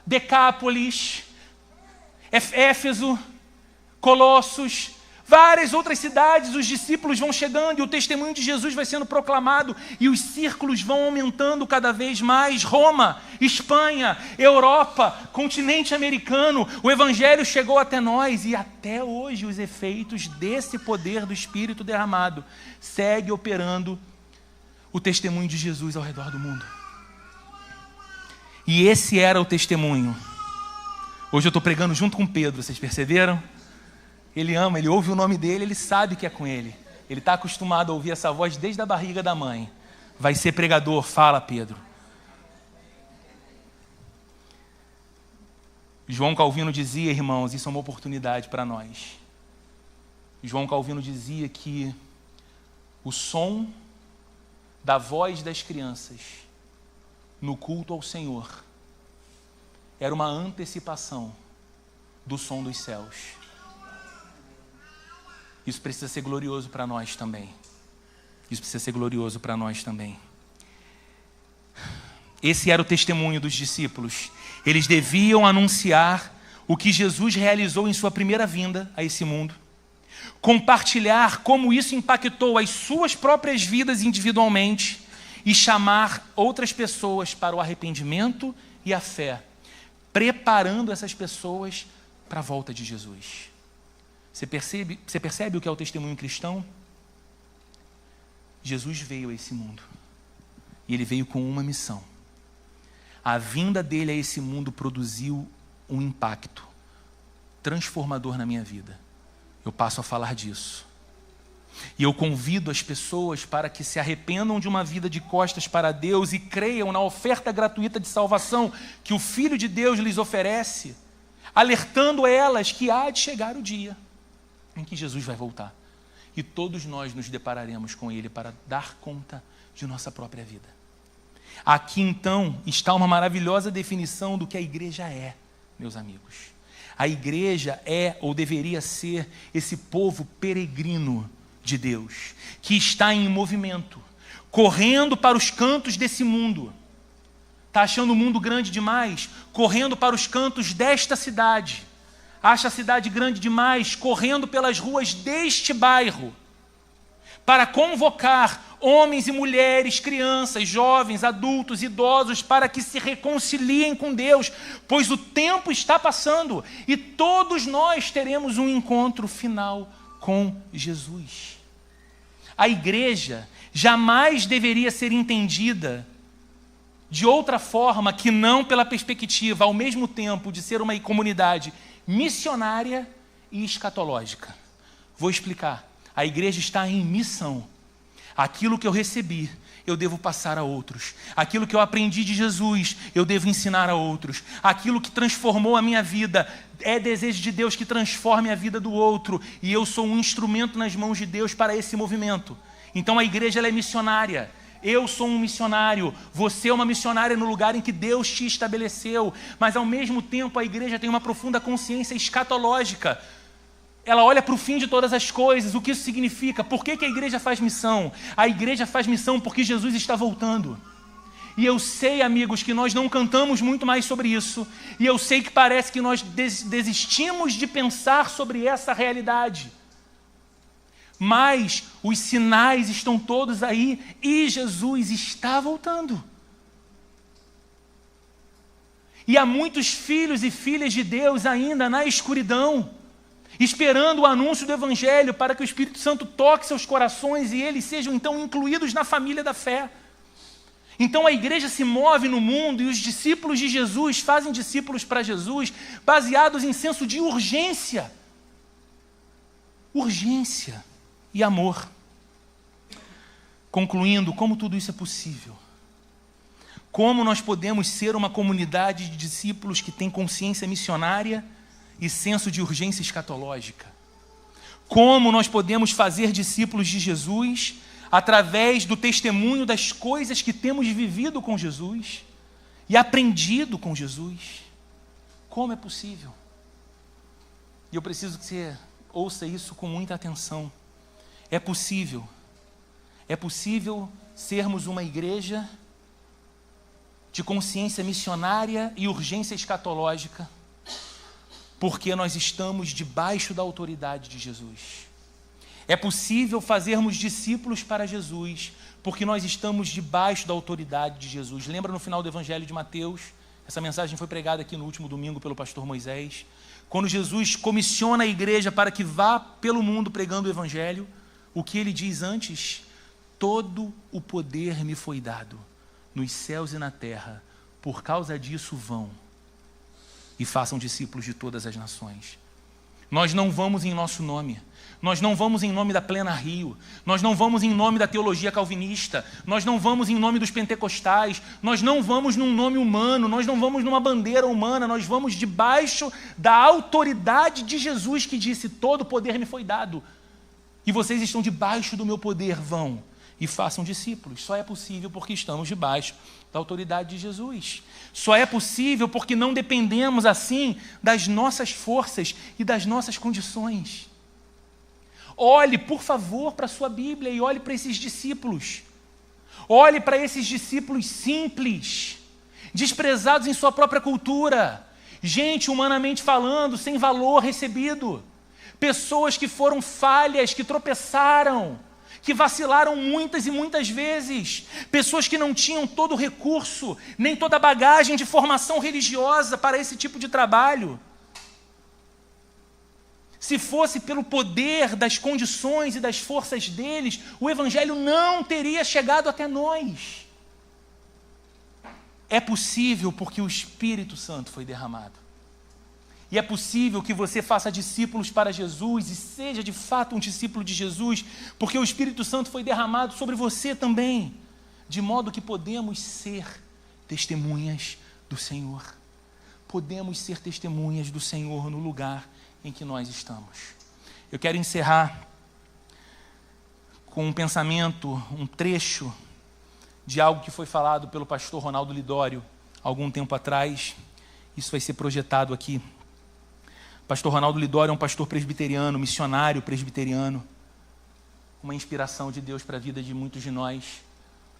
Decápolis, Éfeso, Colossos, várias outras cidades. Os discípulos vão chegando e o testemunho de Jesus vai sendo proclamado e os círculos vão aumentando cada vez mais. Roma, Espanha, Europa, continente americano, o evangelho chegou até nós e até hoje os efeitos desse poder do Espírito derramado segue operando o testemunho de Jesus ao redor do mundo. E esse era o testemunho. Hoje eu estou pregando junto com Pedro, vocês perceberam? Ele ama, ele ouve o nome dele, ele sabe que é com ele. Ele está acostumado a ouvir essa voz desde a barriga da mãe. Vai ser pregador, fala Pedro. João Calvino dizia, irmãos, isso é uma oportunidade para nós. João Calvino dizia que o som da voz das crianças no culto ao Senhor era uma antecipação do som dos céus. Isso precisa ser glorioso para nós também. Isso precisa ser glorioso para nós também. Esse era o testemunho dos discípulos. Eles deviam anunciar o que Jesus realizou em sua primeira vinda a esse mundo. Compartilhar como isso impactou as suas próprias vidas individualmente e chamar outras pessoas para o arrependimento e a fé, preparando essas pessoas para a volta de Jesus. Você percebe o que é o testemunho cristão? Jesus veio a esse mundo e ele veio com uma missão. A vinda dele a esse mundo produziu um impacto transformador na minha vida. Eu passo a falar disso. E eu convido as pessoas para que se arrependam de uma vida de costas para Deus e creiam na oferta gratuita de salvação que o Filho de Deus lhes oferece, alertando elas que há de chegar o dia em que Jesus vai voltar. E todos nós nos depararemos com Ele para dar conta de nossa própria vida. Aqui então está uma maravilhosa definição do que a igreja é, meus amigos. A igreja é ou deveria ser esse povo peregrino de Deus, que está em movimento, correndo para os cantos desse mundo. Está achando o mundo grande demais? Correndo para os cantos desta cidade. Acha a cidade grande demais? Correndo pelas ruas deste bairro, para convocar homens e mulheres, crianças, jovens, adultos, idosos, para que se reconciliem com Deus, pois o tempo está passando e todos nós teremos um encontro final com Jesus. A igreja jamais deveria ser entendida de outra forma que não pela perspectiva, ao mesmo tempo, de ser uma comunidade missionária e escatológica. Vou explicar. A igreja está em missão. Aquilo que eu recebi, eu devo passar a outros. Aquilo que eu aprendi de Jesus, eu devo ensinar a outros. Aquilo que transformou a minha vida, é desejo de Deus que transforme a vida do outro. E eu sou um instrumento nas mãos de Deus para esse movimento. Então a igreja ela é missionária. Eu sou um missionário, você é uma missionária no lugar em que Deus te estabeleceu. Mas ao mesmo tempo a igreja tem uma profunda consciência escatológica. Ela olha para o fim de todas as coisas. O que isso significa? Por que a igreja faz missão? A igreja faz missão porque Jesus está voltando. E eu sei, amigos, que nós não cantamos muito mais sobre isso. E eu sei que parece que nós desistimos de pensar sobre essa realidade. Mas os sinais estão todos aí e Jesus está voltando. E há muitos filhos e filhas de Deus ainda na escuridão, esperando o anúncio do Evangelho para que o Espírito Santo toque seus corações e eles sejam então incluídos na família da fé. Então a igreja se move no mundo e os discípulos de Jesus fazem discípulos para Jesus baseados em senso de urgência. Urgência e amor. Concluindo, como tudo isso é possível? Como nós podemos ser uma comunidade de discípulos que tem consciência missionária e senso de urgência escatológica? Como nós podemos fazer discípulos de Jesus através do testemunho das coisas que temos vivido com Jesus e aprendido com Jesus. Como é possível? E eu preciso que você ouça isso com muita atenção. É possível sermos uma igreja de consciência missionária e urgência escatológica, porque nós estamos debaixo da autoridade de Jesus. É possível fazermos discípulos para Jesus, porque nós estamos debaixo da autoridade de Jesus. Lembra no final do Evangelho de Mateus? Essa mensagem foi pregada aqui no último domingo pelo pastor Moisés. Quando Jesus comissiona a igreja para que vá pelo mundo pregando o Evangelho, o que ele diz antes? Todo o poder me foi dado, nos céus e na terra. Por causa disso vão e façam discípulos de todas as nações. Nós não vamos em nosso nome. Nós não vamos em nome da Plena Rio, nós não vamos em nome da teologia calvinista, nós não vamos em nome dos pentecostais, nós não vamos num nome humano, nós não vamos numa bandeira humana, nós vamos debaixo da autoridade de Jesus que disse: todo o poder me foi dado e vocês estão debaixo do meu poder, vão e façam discípulos. Só é possível porque estamos debaixo da autoridade de Jesus. Só é possível porque não dependemos assim das nossas forças e das nossas condições. Olhe, por favor, para a sua Bíblia e olhe para esses discípulos. Olhe para esses discípulos simples, desprezados em sua própria cultura. Gente, humanamente falando, sem valor recebido. Pessoas que foram falhas, que tropeçaram, que vacilaram muitas e muitas vezes. Pessoas que não tinham todo o recurso, nem toda a bagagem de formação religiosa para esse tipo de trabalho. Se fosse pelo poder das condições e das forças deles, o Evangelho não teria chegado até nós. É possível porque o Espírito Santo foi derramado. E é possível que você faça discípulos para Jesus e seja de fato um discípulo de Jesus, porque o Espírito Santo foi derramado sobre você também, de modo que podemos ser testemunhas do Senhor. Podemos ser testemunhas do Senhor no lugar em que nós estamos. Eu quero encerrar com um pensamento, um trecho de algo que foi falado pelo pastor Ronaldo Lidório algum tempo atrás. Isso vai ser projetado aqui. O pastor Ronaldo Lidório é um pastor presbiteriano, missionário presbiteriano, uma inspiração de Deus para a vida de muitos de nós.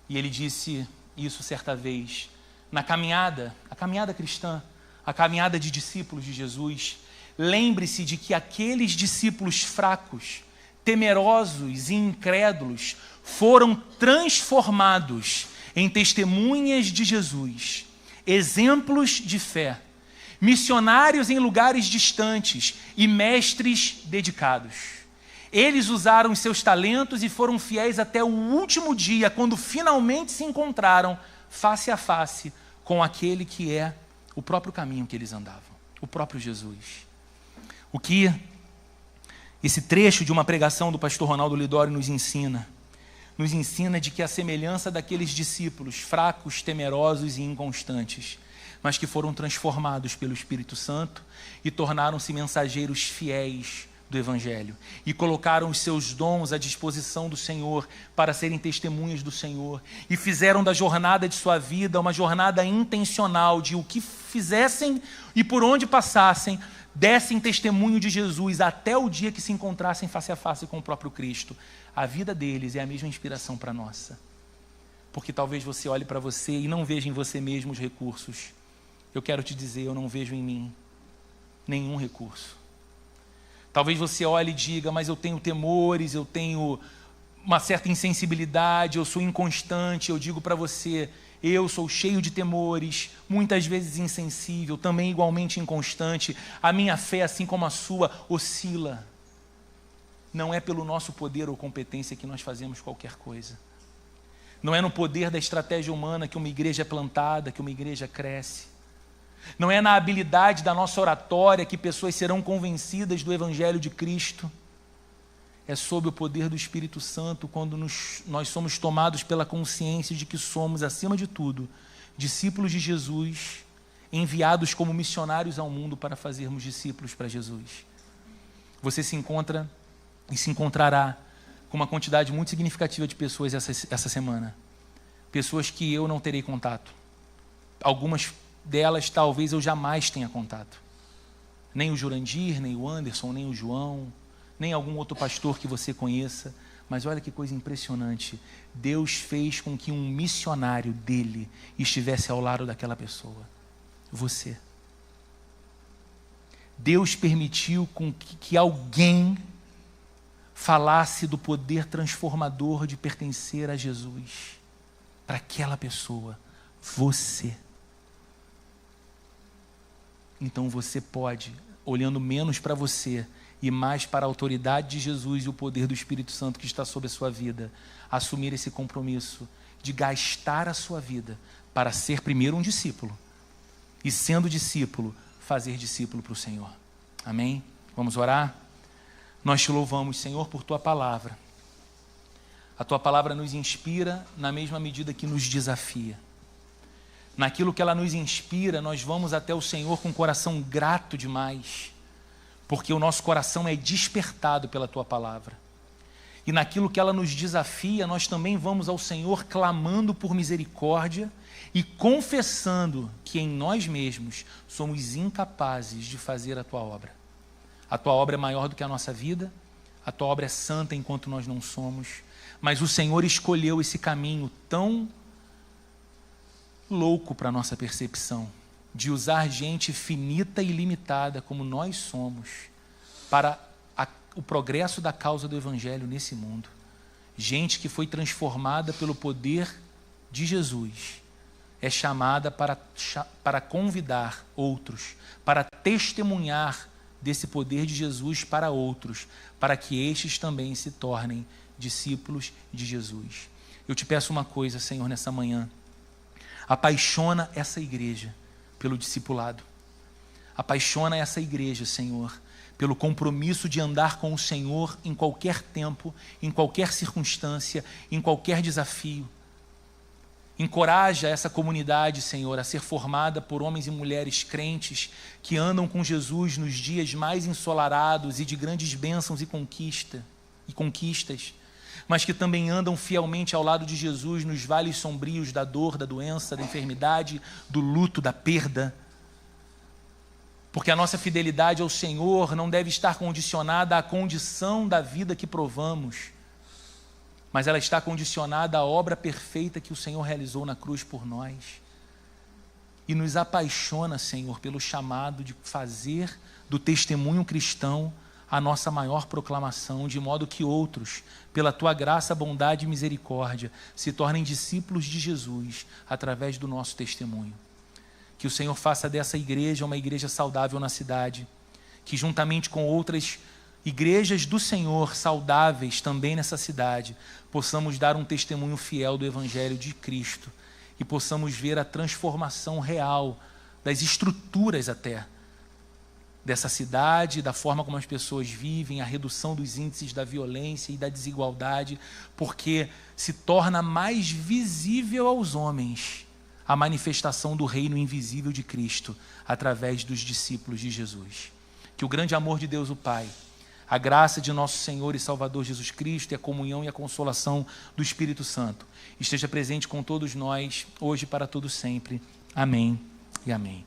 E ele disse isso certa vez, na caminhada, a caminhada cristã, a caminhada de discípulos de Jesus. Lembre-se de que aqueles discípulos fracos, temerosos e incrédulos foram transformados em testemunhas de Jesus, exemplos de fé, missionários em lugares distantes e mestres dedicados. Eles usaram os seus talentos e foram fiéis até o último dia, quando finalmente se encontraram face a face com aquele que é o próprio caminho que eles andavam, o próprio Jesus. O que esse trecho de uma pregação do pastor Ronaldo Lidório nos ensina de que a semelhança daqueles discípulos fracos, temerosos e inconstantes, mas que foram transformados pelo Espírito Santo e tornaram-se mensageiros fiéis do Evangelho e colocaram os seus dons à disposição do Senhor para serem testemunhas do Senhor e fizeram da jornada de sua vida uma jornada intencional de o que fizessem e por onde passassem, dessem testemunho de Jesus até o dia que se encontrassem face a face com o próprio Cristo. A vida deles é a mesma inspiração para a nossa. Porque talvez você olhe para você e não veja em você mesmo os recursos. Eu quero te dizer, eu não vejo em mim nenhum recurso. Talvez você olhe e diga, mas eu tenho temores, eu tenho uma certa insensibilidade, eu sou inconstante. Eu digo para você, eu sou cheio de temores, muitas vezes insensível, também igualmente inconstante. A minha fé, assim como a sua, oscila. Não é pelo nosso poder ou competência que nós fazemos qualquer coisa. Não é no poder da estratégia humana que uma igreja é plantada, que uma igreja cresce. Não é na habilidade da nossa oratória que pessoas serão convencidas do Evangelho de Cristo. É sob o poder do Espírito Santo quando nós somos tomados pela consciência de que somos, acima de tudo, discípulos de Jesus, enviados como missionários ao mundo para fazermos discípulos para Jesus. Você se encontra e se encontrará com uma quantidade muito significativa de pessoas essa semana. Pessoas que eu não terei contato. Algumas delas talvez eu jamais tenha contato. Nem o Jurandir, nem o Anderson, nem o João, nem algum outro pastor que você conheça. Mas olha que coisa impressionante. Deus fez com que um missionário dele estivesse ao lado daquela pessoa. Você. Deus permitiu com que alguém falasse do poder transformador de pertencer a Jesus. Para aquela pessoa. Você. Então você pode, olhando menos para você e mais para a autoridade de Jesus e o poder do Espírito Santo que está sobre a sua vida, assumir esse compromisso de gastar a sua vida para ser primeiro um discípulo e, sendo discípulo, fazer discípulo para o Senhor. Amém? Vamos orar? Nós te louvamos, Senhor, por Tua palavra. A Tua palavra nos inspira na mesma medida que nos desafia. Naquilo que ela nos inspira, nós vamos até o Senhor com um coração grato demais, porque o nosso coração é despertado pela Tua palavra. E naquilo que ela nos desafia, nós também vamos ao Senhor clamando por misericórdia e confessando que em nós mesmos somos incapazes de fazer a Tua obra. A Tua obra é maior do que a nossa vida, a Tua obra é santa enquanto nós não somos, mas o Senhor escolheu esse caminho tão louco para a nossa percepção, de usar gente finita e limitada como nós somos, para o progresso da causa do Evangelho nesse mundo. Gente que foi transformada pelo poder de Jesus, é chamada para convidar outros, para testemunhar desse poder de Jesus para outros, para que estes também se tornem discípulos de Jesus. Eu te peço uma coisa, Senhor, nessa manhã. Apaixona essa igreja pelo discipulado. Apaixona essa igreja, Senhor, pelo compromisso de andar com o Senhor em qualquer tempo, em qualquer circunstância, em qualquer desafio. Encoraja essa comunidade, Senhor, a ser formada por homens e mulheres crentes que andam com Jesus nos dias mais ensolarados e de grandes bênçãos e conquistas, mas que também andam fielmente ao lado de Jesus nos vales sombrios da dor, da doença, da enfermidade, do luto, da perda. Porque a nossa fidelidade ao Senhor não deve estar condicionada à condição da vida que provamos, mas ela está condicionada à obra perfeita que o Senhor realizou na cruz por nós. E nos apaixona, Senhor, pelo chamado de fazer do testemunho cristão a nossa maior proclamação, de modo que outros, pela Tua graça, bondade e misericórdia, se tornem discípulos de Jesus através do nosso testemunho. Que o Senhor faça dessa igreja uma igreja saudável na cidade, que juntamente com outras igrejas do Senhor saudáveis também nessa cidade, possamos dar um testemunho fiel do Evangelho de Cristo e possamos ver a transformação real das estruturas até dessa cidade, da forma como as pessoas vivem, a redução dos índices da violência e da desigualdade, porque se torna mais visível aos homens a manifestação do reino invisível de Cristo através dos discípulos de Jesus. Que o grande amor de Deus o Pai, a graça de nosso Senhor e Salvador Jesus Cristo e a comunhão e a consolação do Espírito Santo esteja presente com todos nós, hoje e para todo sempre. Amém e amém.